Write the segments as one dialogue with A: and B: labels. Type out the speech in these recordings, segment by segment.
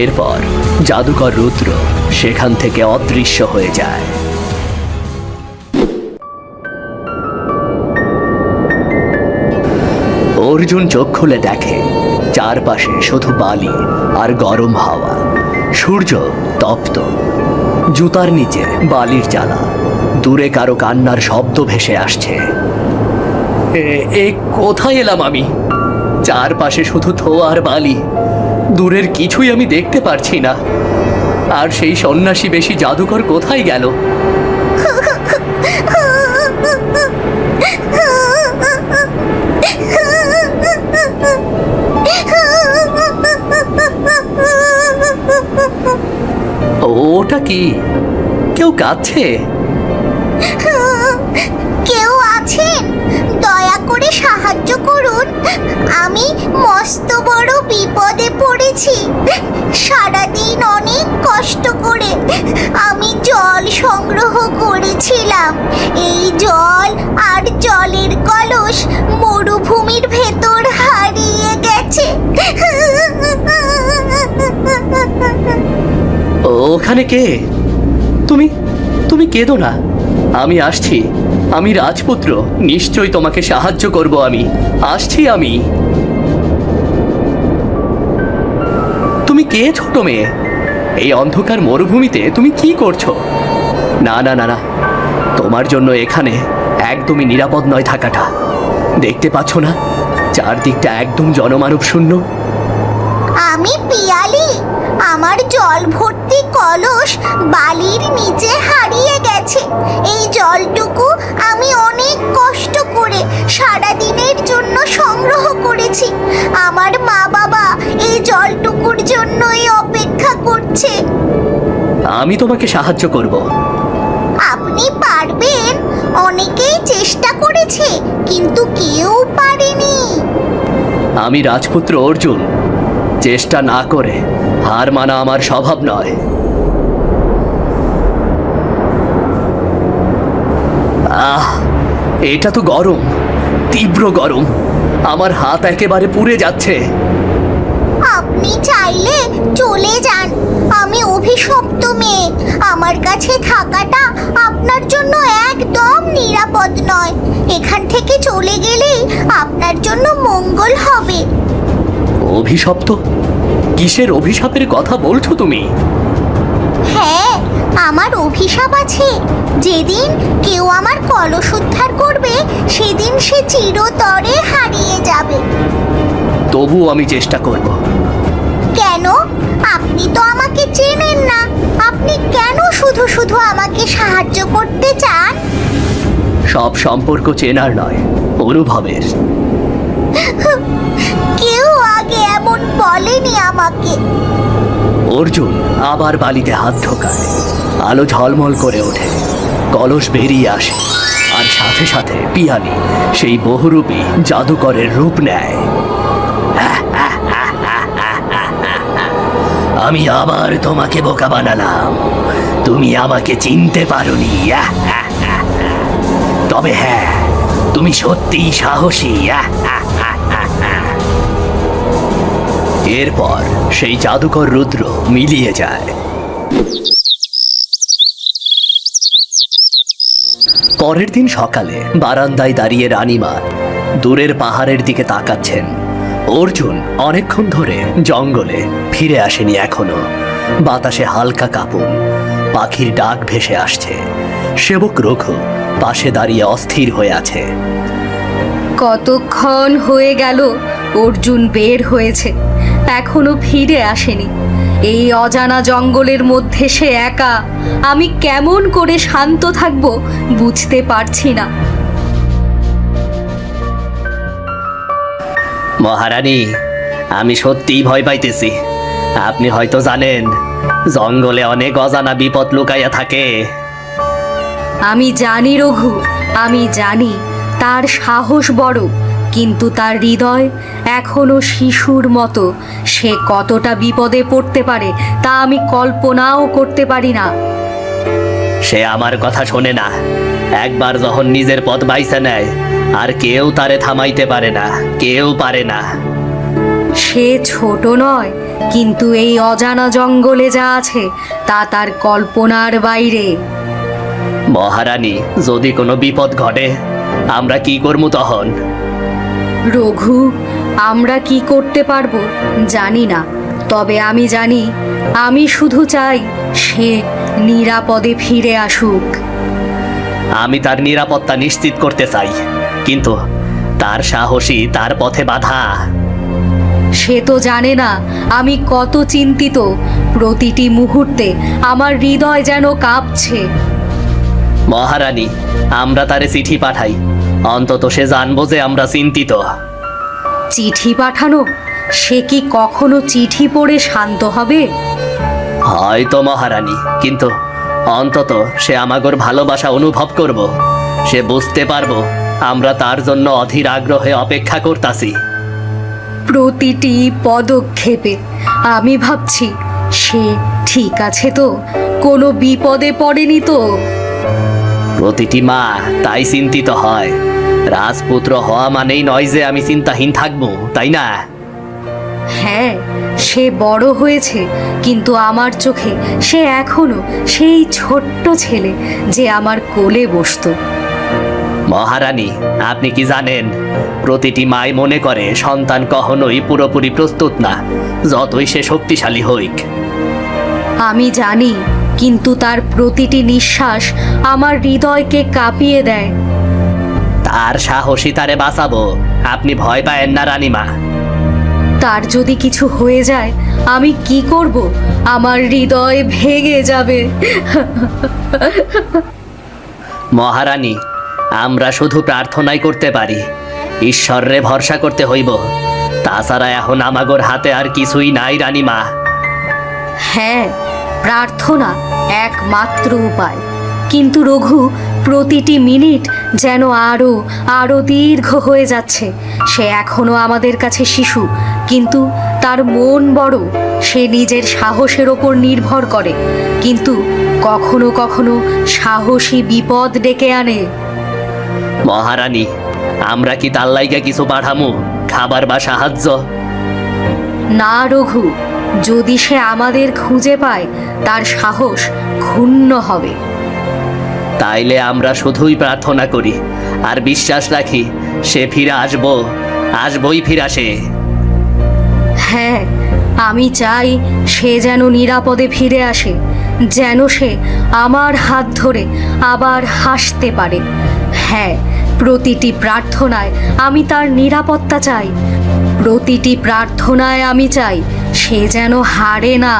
A: এরপর জাদুকর রুদ্র সেখান থেকে অদৃশ্য হয়ে যায়। অর্জুন চোখ খুলে দেখে চারপাশে শুধু বালি আর গরম হাওয়া। সূর্য তপ্ত, জুতার নিচে বালির জ্বালা, দূরে কারো কান্নার শব্দ ভেসে আসছে। এ কোথায় এলাম আমি? চারপাশে শুধু ধোঁয়া আর বালি, দূরের কিছুই আমি দেখতে পারছি না। আর সেই সন্ন্যাসী বেশি জাদুকর কোথায় গেল? ওটা কি? কেউ কাঁদছে?
B: কেউ আছেন? দয়া করে সাহায্য করুন, আমি মস্ত বড় বিপদে পড়েছি। সারাদিন অনেক কষ্ট করে আমি জল সংগ্রহ করেছিলাম। এই জল আর জলের কলস মরুভূমির ভেতর হারিয়ে গেছে।
A: ওখানে কে? তুমি তুমি কেঁদো না, আমি আসছি। আমি রাজপুত্র, নিশ্চয়ই তোমাকে সাহায্য করব। আমি আসছি। আমি তুমি কে ছোট মেয়ে? এই অন্ধকার মরুভূমিতে তুমি কি করছো? না না না না, তোমার জন্য এখানে একদমই নিরাপদ নয় থাকাটা। দেখতে পাচ্ছ না চারদিকটা একদম জনমানব শূন্য?
B: আমি পিয়ালি, আমার জল ভর্তি কলস বালির নিচে হারিয়ে গেছে। এই জলটুকু আমি অনেক কষ্ট করে সারা দিনের জন্য সংগ্রহ করেছি। আমার মা বাবা এই জলটুকুর জন্যই অপেক্ষা করছে।
A: আমি তোমাকে সাহায্য করব।
B: আপনি পারবেন? অনেকেই চেষ্টা করেছে কিন্তু কেউ পারেনি।
A: আমি রাজপুত্র অর্জুন, চেষ্টা না করে হার মানা আমার স্বভাব নয়। এটা তো গরম, তীব্র গরম। আমার হাত একেবারে পুড়ে যাচ্ছে।
B: আপনি চাইলে চলে যান, আমি অভিশপ্ত মেয়ে। আমার কাছে থাকাটা আপনার জন্য একদম নিরাপদ নয়। এখান থেকে চলে গেলেই আপনার জন্য মঙ্গল হবে।
A: অভিশপ্ত? কিসের অভিশাপের কথা বলছো তুমি?
B: হ্যাঁ, আমার অভিশাপ আছে। যেদিন কেউ আমার কলস উদ্ধার করবে সেদিন সে চিরতরে হারিয়ে যাবে।
A: তবু আমি চেষ্টা করব।
B: কেন? আপনি তো আমাকে চেনেন না। আপনি কেন শুধু শুধু আমাকে সাহায্য করতে চান?
A: সব সম্পর্ক চেনার নয়, অনুভবের।
B: কেউ আগে এমন বলেনি আমাকে।
A: অর্জুন আবার বালিতে হাত ঢোকায়। আলো ঝলমল করে ওঠে, কলস বেরিয়ে আসে, আর সাথে সাথে পিয়ালি সেই বহুরূপী জাদুকরের রূপ নেয়। আমি আবার তোমাকে বোকা বানালাম। তুমি আমাকে চিনতে পারোনি। তবে হ্যাঁ, তুমি সত্যিই সাহসী। এরপর সেই জাদুকর রুদ্র মিলিয়ে যায়। পরের দিন সকালে বারান্দায় দাঁড়িয়ে রানীমা দূরের পাহাড়ের দিকে তাকাচ্ছেন। অর্জুন অনেকক্ষণ ধরে জঙ্গলে ফিরে আসেনি এখনো। বাতাসে হালকা কাঁপন, পাখির ডাক ভেসে আসছে। সেবক রঘু পাশে দাঁড়িয়ে অস্থির হয়ে আছে।
C: কতক্ষণ হয়ে গেল অর্জুন বের হয়েছে, এখনো ফিরে আসেনি। এই অজানা জঙ্গলের মধ্যে সে একা। আমি কেমন করে শান্ত থাকবো বুঝতে পারছি না।
A: মহারানী, আমি সত্যিই ভয় পাইতেছি। আপনি হয়তো জানেন জঙ্গলে অনেক অজানা বিপদ লুকাইয়া থাকে।
C: আমি জানি রঘু, আমি জানি তার সাহস বড়, কিন্তু তার হৃদয় এখনো শিশুর মতো। সে কতটা বিপদে পড়তে পারে তা আমি কল্পনাও করতে পারি না।
A: সে আমার কথা শোনে না। একবার যখন নিজের পথ বাইছে নেয়, আর কেউ তারে থামাইতে পারে না, কেউ পারে না।
C: সে ছোট নয়, কিন্তু এই অজানা জঙ্গলে যা আছে তা তার কল্পনার বাইরে।
A: মহারানী, যদি কোনো বিপদ ঘটে আমরা কি করবো তখন?
C: রঘু, আমরা কি করতে পারবো জানি না, তবে আমি জানি, আমি শুধু চাই সে নিরাপদে ফিরে আসুক।
A: আমি তার নিরাপত্তা নিশ্চিত করতে চাই, কিন্তু তার সাহসী তার পথে বাধা।
C: সে তো জানে না আমি কত চিন্তিত। প্রতিটি মুহূর্তে আমার হৃদয় যেন কাঁপছে।
A: মহারানী, আমরা তারে চিঠি পাঠাই, অন্তত সে জানবো যে আমরা চিন্তিত।
C: চিঠি পাঠানো? সে কি কখনো চিঠি পড়ে শান্ত হবে?
A: হয়তো মহারানী, কিন্তু অন্তত সে আমাগোর ভালোবাসা অনুভব করব। সে বুঝতে পারবো আমরা তার জন্য অধীর আগ্রহে অপেক্ষা করতাছি।
C: প্রতিটি পদক্ষেপে আমি ভাবছি, সে ঠিক আছে তো? কোনো বিপদে পড়েনি তো?
A: প্রতিটি মা তাই চিন্তিত হয়। রাজপুত্র হওয়া মানেই নয় যে আমি চিন্তাহীন থাকবো, তাই না?
C: হ্যাঁ, সে বড় হয়েছে, কিন্তু আমার চোখে সে এখনো সেই ছোট্ট ছেলে যে আমার কোলে বসতো।
A: মহারানী, আপনি কি জানেন, প্রতিটি মাই মনে করে সন্তান কখনোই পুরোপুরি প্রস্তুত না, যতই সে শক্তিশালী হইক।
C: আমি জানি, কিন্তু তার প্রতিটি নিঃশ্বাস আমার হৃদয়কে কাঁপিয়ে দেয়।
A: তার সাহসী তারে বাঁচাবো, আপনি ভয় পায়েন না রানীমা।
C: তার যদি কিছু হয়ে যায় আমি কি করব? আমার হৃদয় ভেঙে যাবে।
A: মহারানী, আমরা শুধু প্রার্থনাই করতে পারি, ঈশ্বরে ভরসা করতে হইব। তাছাড়া এখন আমাগোর হাতে আর কিছুই নাই রানীমা।
C: হ্যাঁ, প্রার্থনা একমাত্র উপায়। কিন্তু রঘু, প্রতিটি মিনিট যেন আরো আরো দীর্ঘ হয়ে যাচ্ছে। সে এখনো আমাদের কাছে শিশু, কিন্তু তার মন বড়। সে নিজের সাহসের ওপর নির্ভর করে, কিন্তু কখনো কখনো সাহসী বিপদ ডেকে আনে।
A: মহারানী, আমরা কি তার লাইগা কিছু পাঠামু, খাবার বা সাহায্য?
C: না রঘু, যদি সে আমাদের খুঁজে পায় তার সাহস ক্ষুণ্ণ হবে।
A: তাইলে আমরা শুধুই প্রার্থনা করি আর বিশ্বাস রাখি সে ফিরে আসবই ফিরে আসে।
C: হ্যাঁ, আমি চাই সে যেন নিরাপদে ফিরে আসে, যেন সে আমার হাত ধরে আবার হাসতে পারে। হ্যাঁ, প্রতিটি প্রার্থনায় আমি তার নিরাপত্তা চাই। প্রতিটি প্রার্থনায় আমি চাই সে যেন হারে না।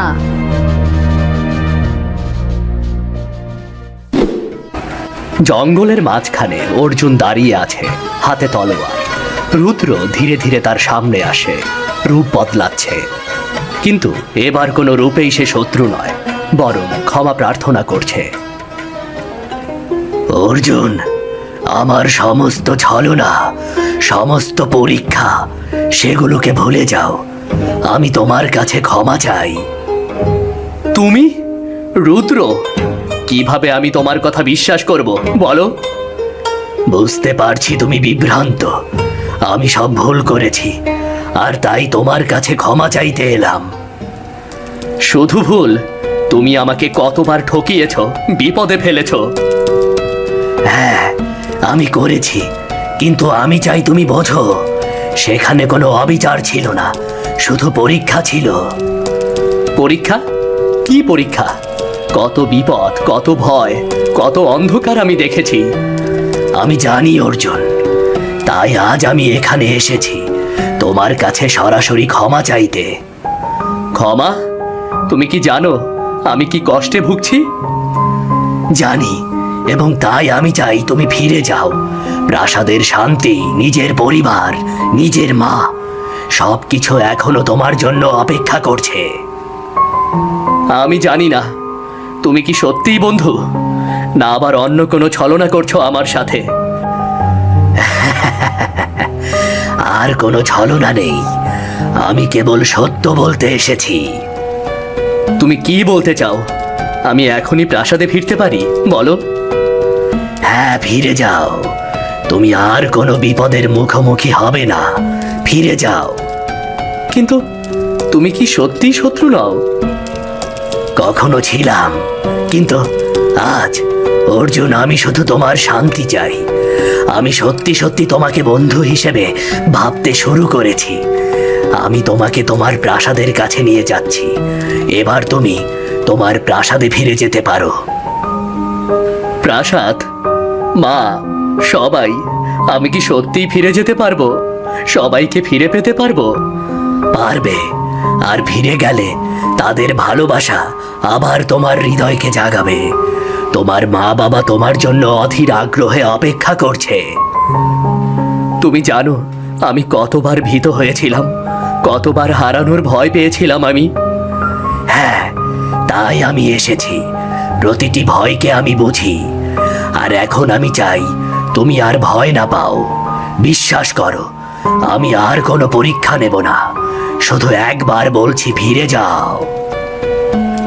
A: জঙ্গলের মাঝখানে অর্জুন দাঁড়িয়ে আছে, হাতে তলোয়ার। রুদ্র ধীরে ধীরে তার সামনে আসে, রূপ বদলাচ্ছে, কিন্তু এবার কোনো রূপেই সে শত্রু নয়, বরং ক্ষমা প্রার্থনা করছে। অর্জুন, আমার সমস্ত ছলনা, সমস্ত পরীক্ষা, সেগুলোকে ভুলে যাও। আমি তোমার কাছে ক্ষমা চাই। তুমি? রুদ্র, কিভাবে আমি তোমার কথা বিশ্বাস করব বলো? বুঝতে পারছি তুমি বিভ্রান্ত। আমি সব ভুল করেছি, আর তাই তোমার কাছে ক্ষমা চাইতে এলাম। শুধু ভুল? তুমি আমাকে কতবার ঠকিয়েছ, বিপদে ফেলেছ। হ্যাঁ, আমি করেছি, কিন্তু আমি চাই তুমি বোঝো, সেখানে কোনো অবিচার ছিল না, শুধু পরীক্ষা ছিল। পরীক্ষা? কি পরীক্ষা? কত বিপদ, কত ভয়, কত অন্ধকার আমি দেখেছি। আমি জানি অর্জুন, তাই আজ আমি এখানে এসেছি তোমার কাছে সরাসরি ক্ষমা চাইতে। ক্ষমা? তুমি কি জানো আমি কি কষ্টে ভুগছি? জানি, এবং তাই আমি চাই তুমি ফিরে যাও। প্রাসাদের শান্তি, নিজের পরিবার, নিজের মা, সবকিছু এখনো তোমার জন্য অপেক্ষা করছে। আমি জানি না তুমি কি সত্যিই বন্ধু, না আবার অন্য কোনো ছলনা করছো আমার সাথে। আর কোনো ছলনা নেই, আমি কেবল সত্য বলতে এসেছি। তুমি কি বলতে চাও? আমি এখনই প্রাসাদে ফিরতে পারি, বলো। হ্যাঁ, ফিরে যাও। তুমি আর কোনো বিপদের মুখোমুখি হবে না, ফিরে যাও। কিন্তু তুমি কি সত্যিই শত্রু নও? কখনো ছিলাম, কিন্তু আজ অর্জুন আমি শুধু তোমার শান্তি চাই। আমি সত্যি সত্যি তোমাকে বন্ধু হিসেবে ভাবতে শুরু করেছি। আমি তোমাকে তোমার প্রাসাদের কাছে নিয়ে যাচ্ছি। এবার তুমি তোমার প্রাসাদে ফিরে যেতে পারো। প্রাসাদ? মা, সবাই, আমি কি সত্যিই ফিরে যেতে পারবো? সবাইকে ফিরে পেতে পারবো? পারবে। আর ফিরে গেলে তাদের ভালোবাসা আবার তোমার হৃদয়কে জাগাবে। তোমার মা বাবা তোমার জন্য অধীর আগ্রহে অপেক্ষা করছে। তুমি জানো আমি কতবার ভীত হয়েছিলাম, কতবার হারানোর ভয় পেয়েছিলাম আমি। হ্যাঁ, তাই আমি এসেছি। প্রতিটি ভয়কে আমি বুঝি। আর এখন আমি চাই তুমি আর ভয় না পাও। বিশ্বাস করো, আমি আর কোনো পরীক্ষা নেব না। শুধু একবার বলছি, ফিরে যাও।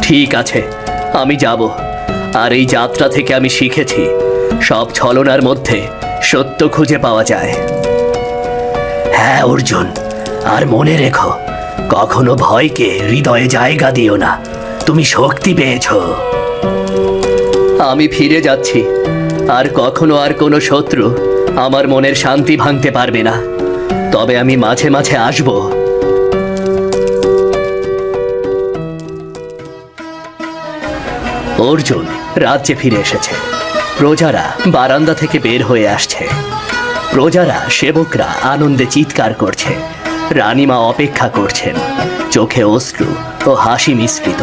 A: ঠিক আছে, আমি যাব। আর এই যাত্রা থেকে আমি শিখেছি সব ছলনার মধ্যে সত্য খুঁজে পাওয়া যায়। হ্যাঁ অর্জুন, আর মনে রেখো, কখনো ভয়কে হৃদয়ে জায়গা দিও না। তুমি শক্তি পেয়েছো। আমি ফিরে যাচ্ছি। আর কখনো আর কোনো শত্রু আমার মনের শান্তি ভাঙতে পারবে না। তবে আমি মাঝে মাঝে আসব। অর্জুন রাজ্যে ফিরে এসেছে। প্রজারা বারান্দা থেকে বের হয়ে আসছে। প্রজারা, সেবকরা আনন্দে চিৎকার করছে। রানীমা অপেক্ষা করছেন, চোখে অশ্রু ও হাসি মিশ্রিত।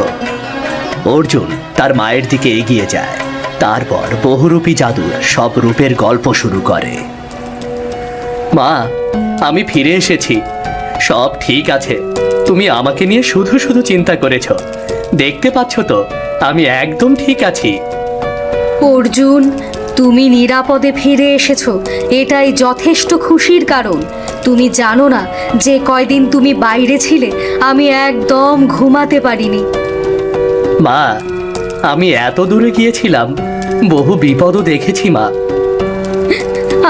A: অর্জুন তার মায়ের দিকে এগিয়ে যায়। তারপর বহুরূপী জাদুর সব রূপের গল্প শুরু করে। মা, আমি ফিরে এসেছি। সব ঠিক আছে। তুমি আমাকে নিয়ে শুধু শুধু চিন্তা করেছ। দেখতে পাচ্ছ তো আমি একদম ঠিক আছি।
C: অর্জুন, তুমি নিরাপদে ফিরে এসেছো, এটাই যথেষ্ট খুশির কারণ। তুমি জানো না যে কয়দিন তুমি বাইরে ছিলে আমি একদম ঘুমাতে পারিনি।
A: মা, আমি এত দূরে গিয়েছিলাম, বহু বিপদও দেখেছি মা।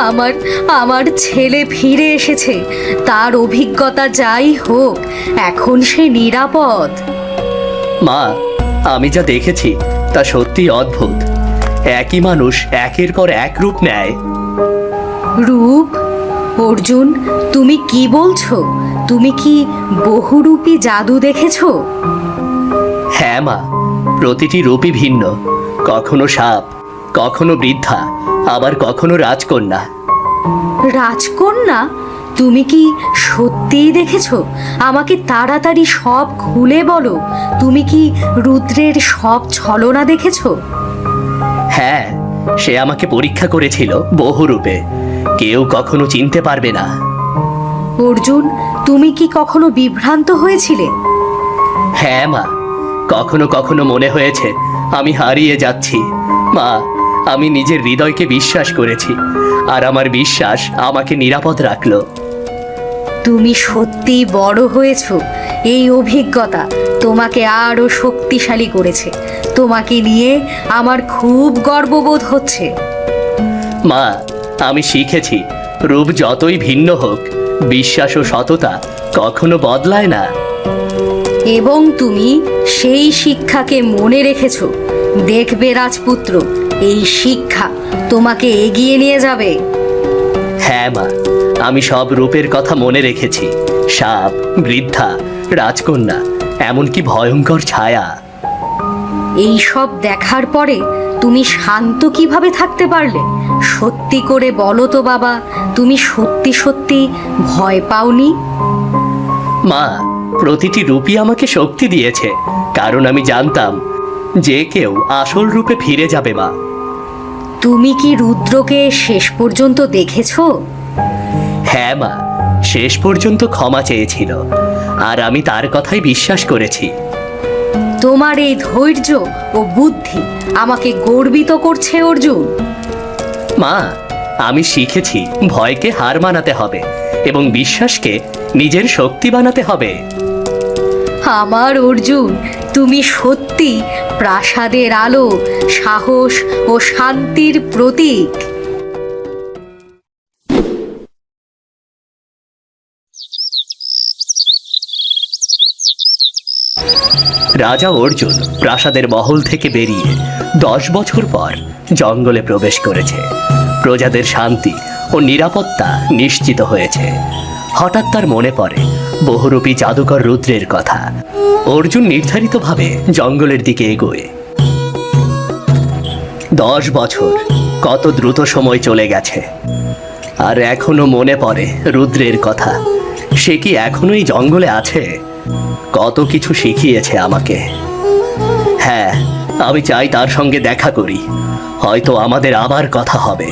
C: আমার আমার ছেলে ফিরে এসেছে। তার অভিজ্ঞতা যাই হোক, এখন সে নিরাপদ।
A: মা, আমি যা দেখেছি তা সত্যি অদ্ভুত। একই মানুষ একের পর এক রূপ নেয়।
C: রূপ? অর্জুন, তুমি কি বলছো? তুমি কি বহুরূপী জাদু দেখেছো?
A: হ্যাঁ মা, প্রতিটি রূপই ভিন্ন। কখনো সাপ, কখনো বৃদ্ধা, আবার কখনো রাজকন্যা।
C: রাজকন্যা? তুমি কি সত্যিই দেখেছো? আমাকে তাড়াতাড়ি সব খুলে বলো। তুমি কি রুদ্রের সব ছলনা দেখেছো?
A: হ্যাঁ, সে আমাকে পরীক্ষা করেছিল বহু রূপে। কেউ কখনো চিনতে পারবে না।
C: অর্জুন, তুমি কি কখনো বিভ্রান্ত হয়েছিলে?
A: হ্যাঁ মা, কখনো কখনো মনে হয়েছে আমি হারিয়ে যাচ্ছি। মা, আমি নিজের হৃদয়কে বিশ্বাস করেছি, আর আমার বিশ্বাস আমাকে নিরাপদ রাখলো।
C: তুমি সত্যি বড় হয়েছো। এই অভিজ্ঞতা তোমাকে আরো শক্তিশালী করেছে। তোমাকে নিয়ে আমার খুব গর্ববোধ হচ্ছে।
A: মা, আমি শিখেছি রূপ যতই ভিন্ন হোক, বিশ্বাস ও সততা কখনো বদলায় না।
C: এবং তুমি সেই শিক্ষাকে মনে রেখেছো। দেখবে রাজপুত্র, এই শিক্ষা তোমাকে এগিয়ে নিয়ে যাবে।
A: হ্যাঁ মা, আমি সব রূপের কথা মনে রেখেছি। সাপ, বৃদ্ধা, রাজকন্যা, এমনকি ভয়ঙ্কর ছায়া।
C: এই সব দেখার পরে তুমি শান্ত কিভাবে থাকতে পারলে? সত্যি করে বলো তো বাবা, তুমি সত্যি সত্যি ভয় পাওনি?
A: মা, প্রতিটি রূপই আমাকে শক্তি দিয়েছে, কারণ আমি জানতাম যে কেউ আসল রূপে ফিরে যাবে। মা,
C: তুমি কি রুদ্রকে শেষ পর্যন্ত দেখেছো?
A: হ্যাঁ মা, শেষ পর্যন্ত ক্ষমা চেয়েছিল, আর আমি তার কথাই বিশ্বাস করেছি।
C: তোমার এই ধৈর্য ও বুদ্ধি আমাকে গর্বিত করছে অর্জুন।
A: মা, আমি শিখেছি ভয়কে হার মানাতে হবে এবং বিশ্বাসকে নিজের শক্তি বানাতে হবে।
C: আমার অর্জুন, তুমি সত্যি প্রাসাদের আলো, সাহস ও শান্তির প্রতীক।
A: রাজা অর্জুন প্রাসাদের মহল থেকে বেরিয়ে 10 বছর পর জঙ্গলে প্রবেশ করেছে। প্রজাদের শান্তি ও নিরাপত্তা নিশ্চিত হয়েছে। হঠাৎ তার মনে পড়ে বহুরূপী জাদুকর রুদ্রের কথা। অর্জুন নির্ধারিতভাবে জঙ্গলের দিকে এগোয়। 10 বছর, কত দ্রুত সময় চলে গেছে। আর এখনো মনে পড়ে রুদ্রের কথা। সে কি এখনো এই জঙ্গলে আছে? কত কিছু শিখিয়েছে আমাকে। হ্যাঁ, আমি চাই তার সঙ্গে দেখা করি। হয়তো আমাদের আবার কথা হবে।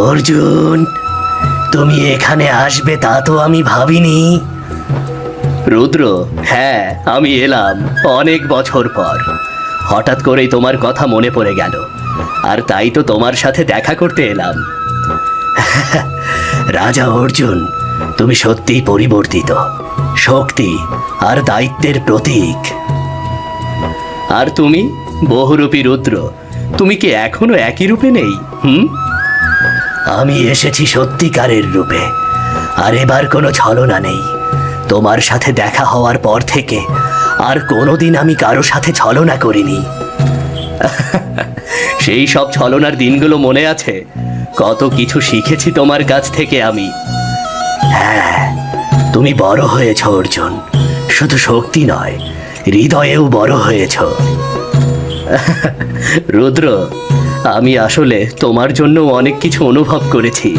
A: অর্জুন, তুমি এখানে আসবে তা তো আমি ভাবিনি। রুদ্র, হ্যাঁ আমি এলাম অনেক বছর পর। হঠাৎ করেই তোমার কথা মনে পড়ে গেল, আর তাই তো তোমার সাথে দেখা করতে এলাম। রাজা অর্জুন, তুমি সত্যিই পরিবর্তিত, শক্তি আর দায়িত্বের প্রতীক। আর তুমি বহুরূপী রুদ্র, তুমি কি এখনো একই রূপে নেই? আমি এসেছি সত্যিকারের রূপে, আর এবার কোনো ছলনা নেই। তোমার সাথে দেখা হওয়ার পর থেকে আর কোনোদিন আমি কারো সাথে ছলনা করিনি। সেই সব ছলনার দিনগুলো মনে আছে? কত কিছু শিখেছি তোমার কাছ থেকে আমি। হ্যাঁ, তুমি বড় হয়েছ অর্জুন, শুধু শক্তি নয়, হৃদয়েও বড় হয়েছ। রুদ্র, আমি আসলে তোমার জন্য অনেক কিছু অনুভব করেছি।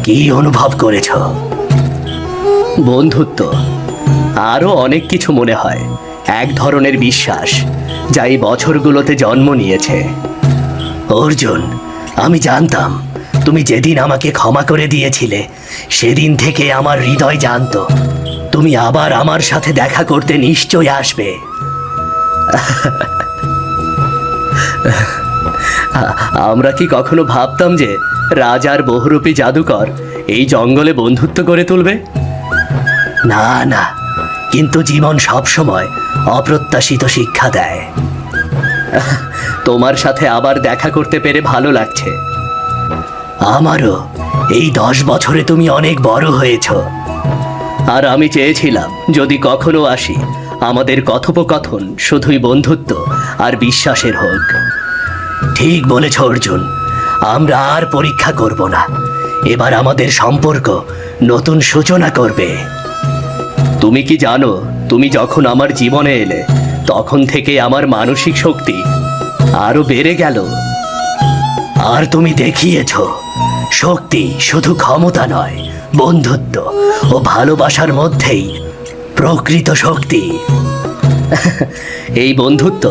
A: কি অনুভব করেছ? বন্ধুত্ব, আরো অনেক কিছু মনে হয়। এক ধরনের বিশ্বাস যা এই বছরগুলোতে জন্ম নিয়েছে। অর্জুন, আমি জানতাম তুমি যেদিন আমাকে ক্ষমা করে দিয়েছিলে, সেদিন থেকে আমার হৃদয় জানতো তুমি আবার আমার সাথে দেখা করতে নিশ্চয় আসবে। আমরা কি কখনো ভাবতাম যে রাজার বহুরূপী জাদুকর এই জঙ্গলে বন্ধুত্ব করে তুলবে? না না, কিন্তু জীবন সবসময় অপ্রত্যাশিত শিক্ষা দেয়। তোমার সাথে আবার দেখা করতে পেরে ভালো লাগছে। আমারও। এই 10 বছরে তুমি অনেক বড় হয়েছ। আর আমি চেয়েছিলাম যদি কখনো আসি, আমাদের কথোপকথন শুধুই বন্ধুত্ব আর বিশ্বাসের হোক। ঠিক বলেছ অর্জুন, আমরা আর পরীক্ষা করব না। এবার আমাদের সম্পর্ক নতুন সূচনা করবে। তুমি কি জানো, তুমি যখন আমার জীবনে এলে তখন থেকে আমার মানসিক শক্তি আরো বেড়ে গেল। আর তুমি দেখিয়েছ শক্তি শুধু ক্ষমতা নয়, বন্ধুত্ব ও ভালোবাসার মধ্যেই প্রকৃত শক্তি। এই বন্ধুত্ব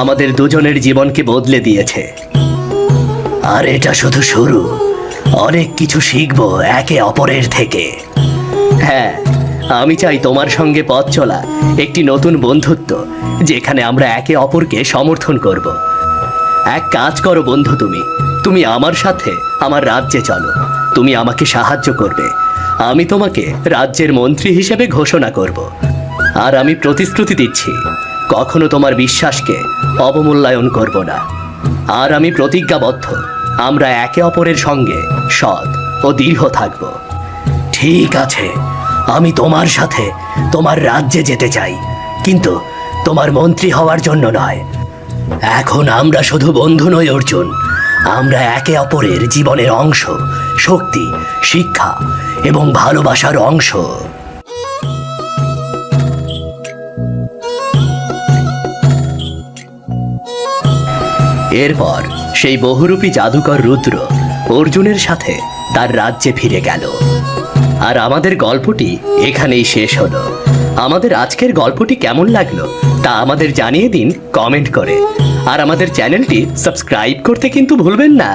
A: আমাদের দুজনের জীবনকে বদলে দিয়েছে। আর এটা শুধু শুরু, অনেক কিছু শিখবো একে অপরের থেকে। হ্যাঁ, আমি চাই তোমার সঙ্গে পথ চলা একটি নতুন বন্ধুত্ব, যেখানে আমরা একে অপরকে সমর্থন করব। এক কাজ করো বন্ধু, তুমি আমার সাথে আমার রাজ্যে চলো। তুমি আমাকে সাহায্য করবে, আমি তোমাকে রাজ্যের মন্ত্রী হিসেবে ঘোষণা করব। আর আমি প্রতিশ্রুতি দিচ্ছি, কখনো তোমার বিশ্বাসকে অবমূল্যায়ন করব না। আর আমি প্রতিজ্ঞাবদ্ধ, আমরা একে অপরের সঙ্গে সৎ ও দৃঢ় থাকব। ঠিক আছে, আমি তোমার সাথে তোমার রাজ্যে যেতে চাই, কিন্তু তোমার মন্ত্রী হওয়ার জন্য নয়। এখন আমরা শুধু বন্ধু নই অর্জুন, আমরা একে অপরের জীবনের অংশ, শক্তি, শিক্ষা এবং ভালোবাসার অংশ। এরপর সেই বহুরূপী জাদুকর রুদ্র অর্জুনের সাথে তার রাজ্যে ফিরে গেল। আর আমাদের গল্পটি এখানেই শেষ হলো। আমাদের আজকের গল্পটি কেমন লাগলো তা আমাদের জানিয়ে দিন কমেন্ট করে। আর আমাদের চ্যানেলটি সাবস্ক্রাইব করতে কিন্তু ভুলবেন না।